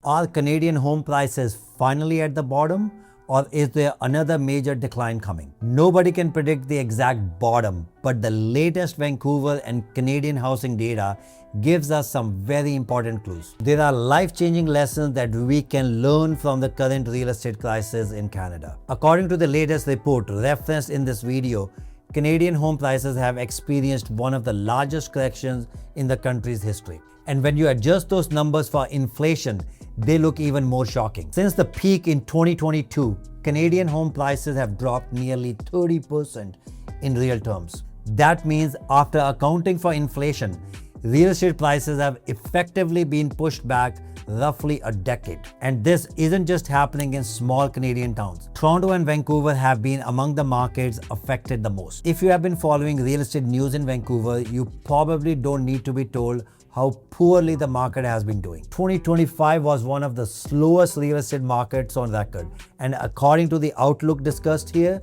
Are Canadian home prices finally at the bottom, or is there another major decline coming? Nobody can predict the exact bottom, but the latest Vancouver and Canadian housing data gives us some very important clues. There are life-changing lessons that we can learn from the current real estate crisis in Canada. According to the latest report referenced in this video, Canadian home prices have experienced one of the largest corrections in the country's history. And when you adjust those numbers for inflation, they look even more shocking. Since the peak in 2022, Canadian home prices have dropped nearly 30% in real terms. That means after accounting for inflation, real estate prices have effectively been pushed back roughly a decade. And this isn't just happening in small Canadian towns. Toronto and Vancouver have been among the markets affected the most. If you have been following real estate news in Vancouver, you probably don't need to be told how poorly the market has been doing. 2025 was one of the slowest real estate markets on record. And according to the outlook discussed here,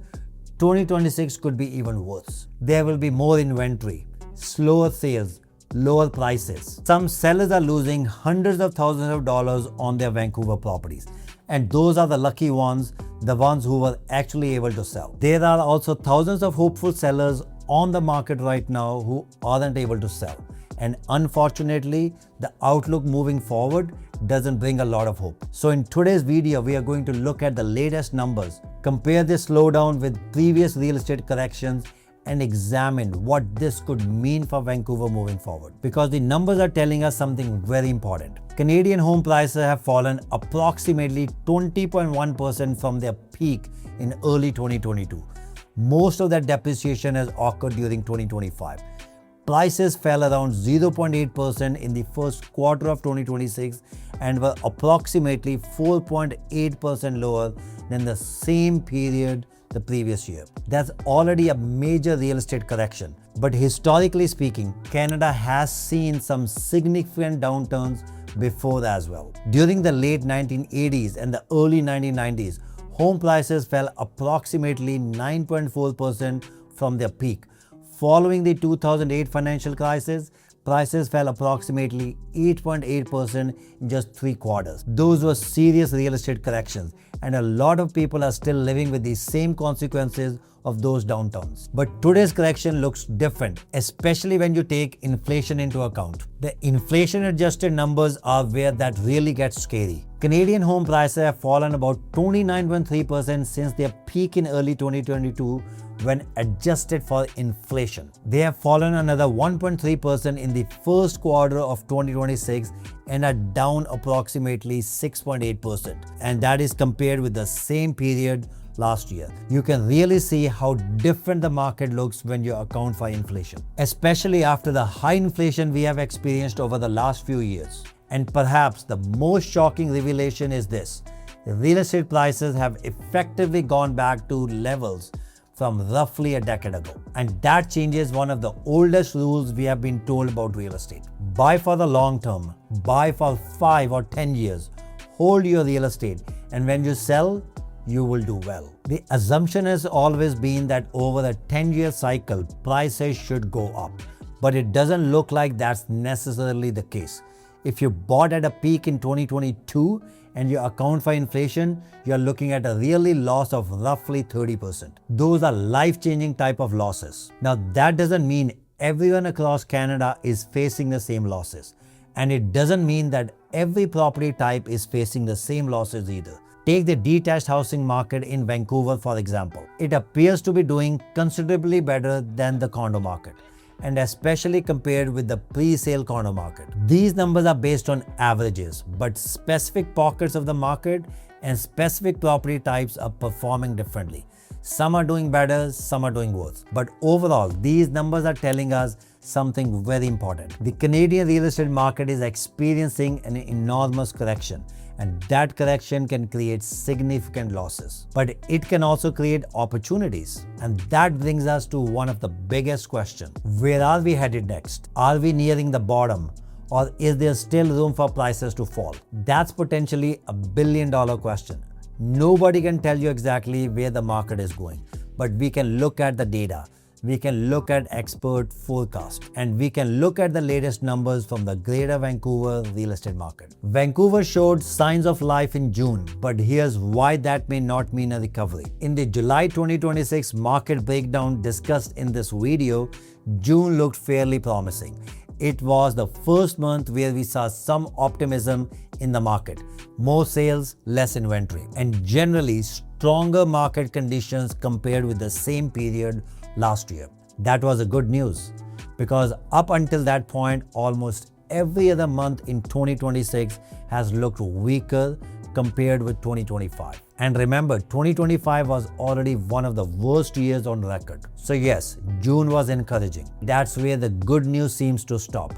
2026 could be even worse. There will be more inventory, slower sales, lower prices. Some sellers are losing hundreds of thousands of dollars on their Vancouver properties. And those are the lucky ones, the ones who were actually able to sell. There are also thousands of hopeful sellers on the market right now who aren't able to sell. And unfortunately, the outlook moving forward doesn't bring a lot of hope. So in today's video, we are going to look at the latest numbers, compare this slowdown with previous real estate corrections, and examine what this could mean for Vancouver moving forward. Because the numbers are telling us something very important. Canadian home prices have fallen approximately 20.1% from their peak in early 2022. Most of that depreciation has occurred during 2025. Prices fell around 0.8% in the first quarter of 2026 and were approximately 4.8% lower than the same period the previous year. That's already a major real estate correction. But historically speaking, Canada has seen some significant downturns before as well. During the late 1980s and the early 1990s, home prices fell approximately 9.4% from their peak. Following the 2008 financial crisis, prices fell approximately 8.8% in just 3 quarters. Those were serious real estate corrections, and a lot of people are still living with the same consequences of those downturns. But today's correction looks different, especially when you take inflation into account. The inflation-adjusted numbers are where that really gets scary. Canadian home prices have fallen about 29.3% since their peak in early 2022 when adjusted for inflation. They have fallen another 1.3% in the first quarter of 2026 and are down approximately 6.8%. And that is compared with the same period last year. You can really see how different the market looks when you account for inflation, especially after the high inflation we have experienced over the last few years. And perhaps the most shocking revelation is this: real estate prices have effectively gone back to levels from roughly a decade ago. And that changes one of the oldest rules we have been told about real estate. Buy for the long term, buy for 5 or 10 years, hold your real estate, and when you sell, you will do well. The assumption has always been that over a 10-year cycle, prices should go up. But it doesn't look like that's necessarily the case. If you bought at a peak in 2022 and you account for inflation, you're looking at a really loss of roughly 30%. Those are life-changing type of losses. Now, that doesn't mean everyone across Canada is facing the same losses. And it doesn't mean that every property type is facing the same losses either. Take the detached housing market in Vancouver, for example. It appears to be doing considerably better than the condo market, and especially compared with the pre-sale condo market. These numbers are based on averages, but specific pockets of the market and specific property types are performing differently. Some are doing better, some are doing worse. But overall, these numbers are telling us something very important. The Canadian real estate market is experiencing an enormous correction, and that correction can create significant losses. But it can also create opportunities. And that brings us to one of the biggest questions. Where are we headed next? Are we nearing the bottom? Or is there still room for prices to fall? That's potentially a billion-dollar question. Nobody can tell you exactly where the market is going, but we can look at the data. we can look at expert forecast and we can look at the latest numbers from the Greater Vancouver real estate market. Vancouver showed signs of life in June, but here's why that may not mean a recovery. In the July 2026 market breakdown discussed in this video, June looked fairly promising. It was the first month where we saw some optimism in the market. More sales, less inventory, and generally stronger market conditions compared with the same period last year. That was a good news because up until that point, almost every other month in 2026 has looked weaker compared with 2025. And remember, 2025 was already one of the worst years on record. So yes, June was encouraging. That's where the good news seems to stop,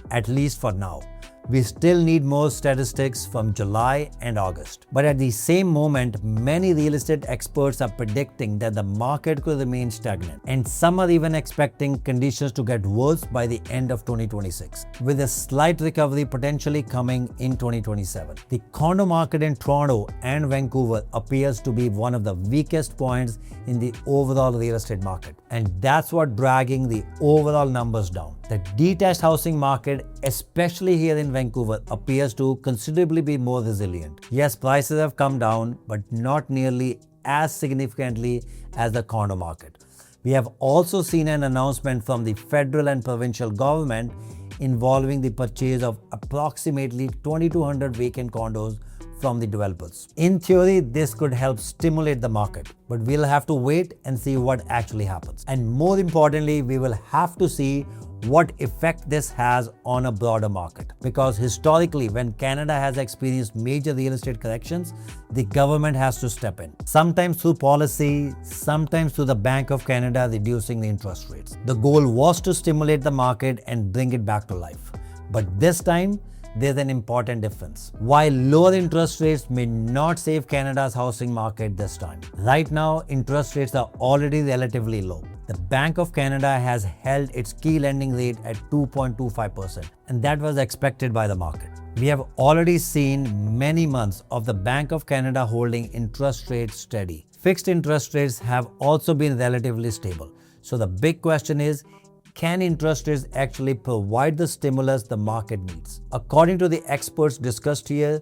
at least for now. We still need more statistics from July and August. But at the same moment, many real estate experts are predicting that the market could remain stagnant. And some are even expecting conditions to get worse by the end of 2026, with a slight recovery potentially coming in 2027. The condo market in Toronto and Vancouver appears to be one of the weakest points in the overall real estate market. And that's what dragging the overall numbers down. The detached housing market, especially here in Vancouver, appears to considerably be more resilient. Yes, prices have come down, but not nearly as significantly as the condo market. We have also seen an announcement from the federal and provincial government involving the purchase of approximately 2,200 vacant condos from the developers. In theory, this could help stimulate the market, but we'll have to wait and see what actually happens. And more importantly, we will have to see what effect this has on a broader market. Because historically, when Canada has experienced major real estate corrections, the government has to step in. Sometimes through policy, sometimes through the Bank of Canada reducing the interest rates. The goal was to stimulate the market and bring it back to life. But this time, there's an important difference. While lower interest rates may not save Canada's housing market this time, right now interest rates are already relatively low. The Bank of Canada has held its key lending rate at 2.25%, and that was expected by the market. We have already seen many months of the Bank of Canada holding interest rates steady. Fixed interest rates have also been relatively stable. So the big question is, can interest rates actually provide the stimulus the market needs? According to the experts discussed here,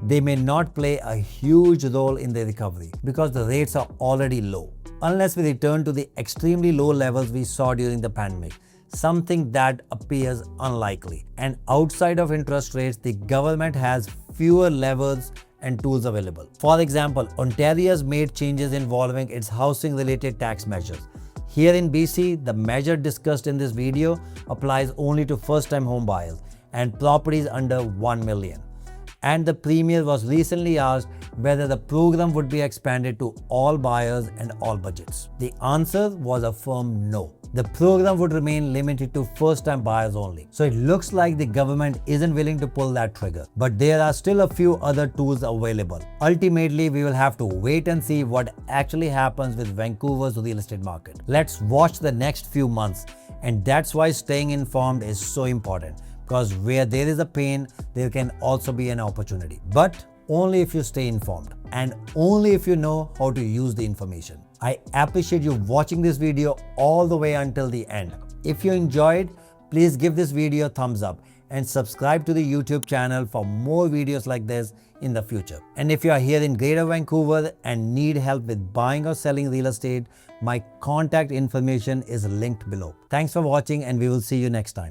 they may not play a huge role in the recovery because the rates are already low, unless we return to the extremely low levels we saw during the pandemic, something that appears unlikely. And outside of interest rates, the government has fewer levers and tools available. For example, Ontario has made changes involving its housing-related tax measures. Here in BC, the measure discussed in this video applies only to first-time home buyers and properties under 1 million. And the Premier was recently asked whether the program would be expanded to all buyers and all budgets. The answer was a firm no. The program would remain limited to first-time buyers only. So it looks like the government isn't willing to pull that trigger. But there are still a few other tools available. Ultimately, we will have to wait and see what actually happens with Vancouver's real estate market. Let's watch the next few months. And that's why staying informed is so important. Because where there is a pain, there can also be an opportunity. But only if you stay informed and only if you know how to use the information. I appreciate you watching this video all the way until the end. If you enjoyed, please give this video a thumbs up and subscribe to the YouTube channel for more videos like this in the future. And if you are here in Greater Vancouver and need help with buying or selling real estate, my contact information is linked below. Thanks for watching and we will see you next time.